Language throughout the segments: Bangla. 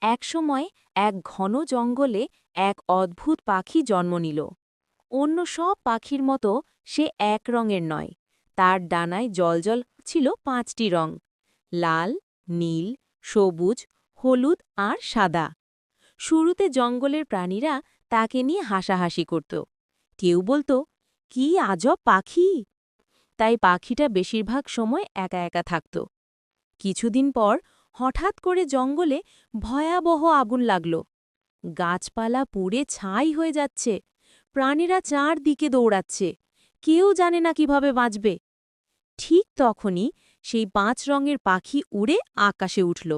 একসময় এক ঘন জঙ্গলে এক অদ্ভুত পাখি জন্ম নিল। অন্য সব পাখির মতো সে এক রঙের নয়। তার ডানায় জ্বলজ্বল ছিল ৫টি রং: লাল, নীল, সবুজ, হলুদ আর সাদা। শুরুতে জঙ্গলের প্রাণীরা তাকে নিয়ে হাসাহাসি করত। কেউ বলতো, কি আজব পাখি! তাই পাখিটা বেশিরভাগ সময় একা একা থাকত। কিছুদিন পর হঠাৎ করে জঙ্গলে ভয়াবহ আগুন লাগল। গাছপালা পুড়ে ছাই হয়ে যাচ্ছে, প্রাণীরা চারদিকে দৌড়াচ্ছে, কেউ জানে না কিভাবে বাঁচবে। ঠিক তখনই সেই ৫ রঙের পাখি উড়ে আকাশে উঠল।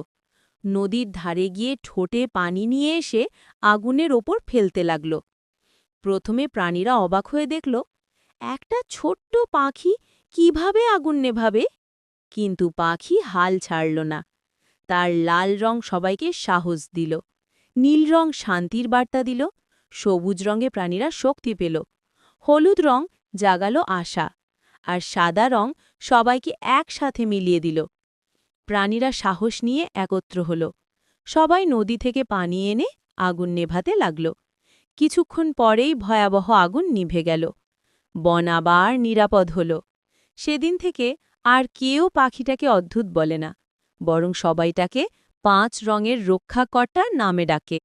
নদীর ধারে গিয়ে ঠোঁটে পানি নিয়ে এসে আগুনের ওপর ফেলতে লাগল। প্রথমে প্রাণীরা অবাক হয়ে দেখল, একটা ছোট্ট পাখি কিভাবে আগুন নেভাবে। কিন্তু পাখি হাল ছাড়ল না। তার লাল রং সবাইকে সাহস দিল, নীল রং শান্তির বার্তা দিল, সবুজ রঙে প্রাণীরা শক্তি পেল, হলুদ রং জাগালো আশা, আর সাদা রং সবাইকে একসাথে মিলিয়ে দিল। প্রাণীরা সাহস নিয়ে একত্র হল। সবাই নদী থেকে পানি এনে আগুন নেভাতে লাগল। কিছুক্ষণ পরেই ভয়াবহ আগুন নিভে গেল। বন আবার নিরাপদ হল। সেদিন থেকে আর কেউ পাখিটাকে অদ্ভুত বলে না, বরং সবাই তাকে ৫ রঙের রক্ষাকর্তা নামে ডাকে।